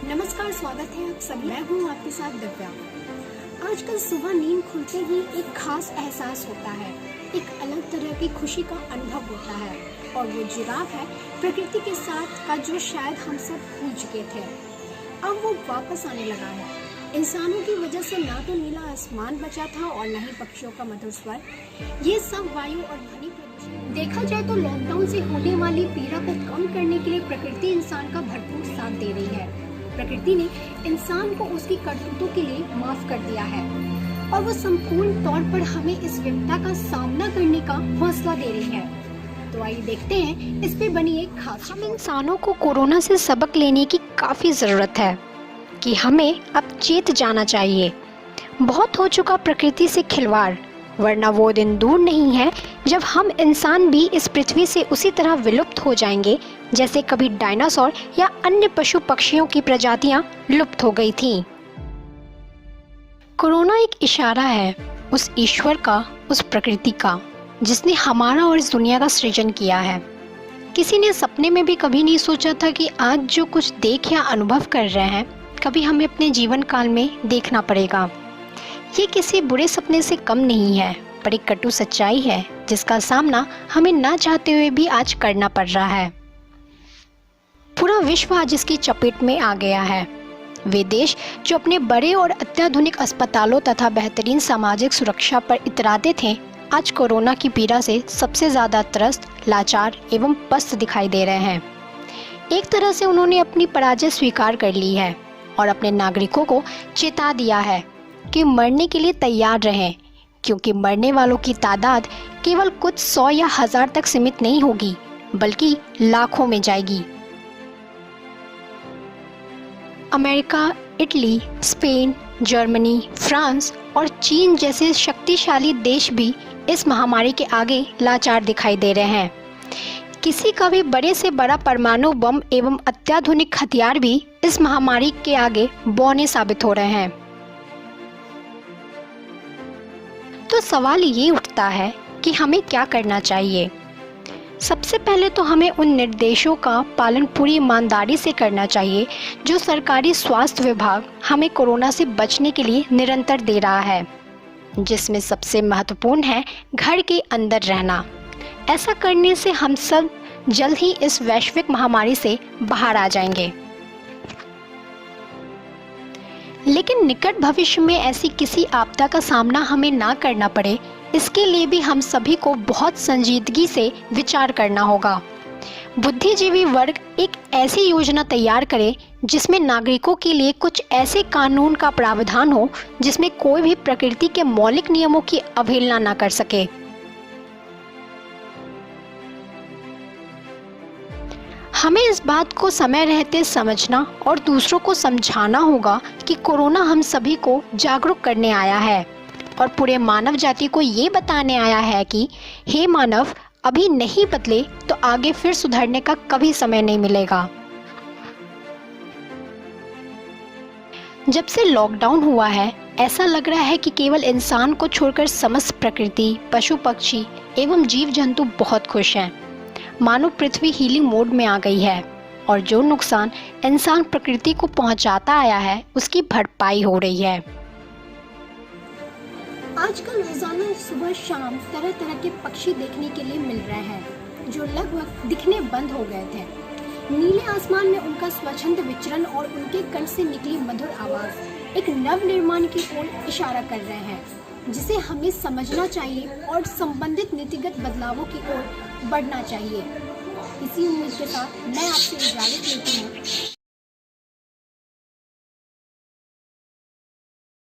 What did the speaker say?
नमस्कार, स्वागत है आप सभी। मैं हूँ आपके साथ दिव्या। आजकल सुबह नींद खुलते ही एक खास एहसास होता है, एक अलग तरह की खुशी का अनुभव होता है और वो जुड़ाव है प्रकृति के साथ का जो शायद हम सब भूल चुके थे। अब वो वापस आने लगा है। इंसानों की वजह से ना तो नीला आसमान बचा था और न ही पक्षियों का मधुर स्वर। ये सब वायु और ध्वनि प्रदूषण। देखा जाए तो लॉकडाउन से होने वाली पीड़ा को कम करने के लिए प्रकृति इंसान का भरपूर साथ दे रही है। प्रकृति ने इंसान को उसकी करतूतों के लिए माफ कर दिया है और वो संपूर्ण तौर पर हमें इस विपदा का सामना करने का हौसला दे रही है। तो आइए देखते हैं इस पे बनी एक खास। हम इंसानों को कोरोना से सबक लेने की काफ़ी ज़रूरत है कि हमें अब चेत जाना चाहिए। बहुत हो चुका प्रकृति से खिलवाड़, वरना वो दिन दूर नहीं है जब हम इंसान भी इस पृथ्वी से उसी तरह विलुप्त हो जाएंगे जैसे कभी डायनासोर या अन्य पशु पक्षियों की प्रजातियां लुप्त हो गई थीं। कोरोना एक इशारा है उस ईश्वर का, उस प्रकृति का, जिसने हमारा और इस दुनिया का सृजन किया है। किसी ने सपने में भी कभी नहीं सोचा था कि आज जो कुछ देख या अनुभव कर रहे हैं कभी हमें अपने जीवन काल में देखना पड़ेगा। ये किसी बुरे सपने से कम नहीं है, पर एक कटु सच्चाई है जिसका सामना हमें ना चाहते हुए भी आज करना पड़ रहा है। पूरा विश्व आज इसकी चपेट में आ गया है। वे देश जो अपने बड़े और अत्याधुनिक अस्पतालों तथा बेहतरीन सामाजिक सुरक्षा पर इतराते थे, आज कोरोना की पीड़ा से सबसे ज़्यादा त्रस्त, लाचार एवं पस्त दिखाई दे रहे हैं। एक तरह से उन्होंने अपनी पराजय स्वीकार कर ली है और अपने नागरिकों को चेता दिया है कि मरने के लिए तैयार रहें, क्योंकि मरने वालों की तादाद केवल कुछ 100 या 1000 तक सीमित नहीं होगी, बल्कि लाखों में जाएगी। America, Italy, Spain, Germany, France और चीन जैसे शक्तिशाली देश भी इस महामारी के आगे लाचार दिखाई दे रहे हैं। किसी का भी बड़े से बड़ा परमाणु बम एवं अत्याधुनिक हथियार भी इस महामारी के आगे बौने साबित हो रहे हैं। तो सवाल ये उठता है कि हमें क्या करना चाहिए। सबसे पहले तो हमें उन निर्देशों का पालन पूरी ईमानदारी से करना चाहिए जो सरकारी स्वास्थ्य विभाग हमें कोरोना से बचने के लिए निरंतर दे रहा है, जिसमें सबसे महत्वपूर्ण है घर के अंदर रहना। ऐसा करने से हम सब जल्द ही इस वैश्विक महामारी से बाहर आ जाएंगे। लेकिन निकट भविष्य में ऐसी किसी आपदा का सामना हमें ना करना पड़े, इसके लिए भी हम सभी को बहुत संजीदगी से विचार करना होगा। बुद्धिजीवी वर्ग एक ऐसी योजना तैयार करे जिसमें नागरिकों के लिए कुछ ऐसे कानून का प्रावधान हो जिसमें कोई भी प्रकृति के मौलिक नियमों की अवहेलना ना कर सके। हमें इस बात को समय रहते समझना और दूसरों को समझाना होगा कि कोरोना हम सभी को जागरूक करने आया है और पूरे मानव जाति को ये बताने आया है कि हे मानव, अभी नहीं बदले तो आगे फिर सुधरने का कभी समय नहीं मिलेगा। जब से लॉकडाउन हुआ है, ऐसा लग रहा है कि केवल इंसान को छोड़कर समस्त प्रकृति, पशु पक्षी एवं जीव जंतु बहुत खुश हैं। मानो पृथ्वी हीलिंग मोड में आ गई है और जो नुकसान इंसान प्रकृति को पहुंचाता आया है उसकी भरपाई हो रही है। आजकल रोजाना सुबह शाम तरह तरह के पक्षी देखने के लिए मिल रहे हैं जो लगभग दिखने बंद हो गए थे। नीले आसमान में उनका स्वच्छंद विचरण और उनके कंठ से निकली मधुर आवाज एक नव निर्माण की ओर इशारा कर रहे हैं, जिसे हमें समझना चाहिए और संबंधित नीतिगत बदलावों की ओर बढ़ना चाहिए। इसी उम्मीद के साथ मैं आपसे इजाजत लेती हूँ।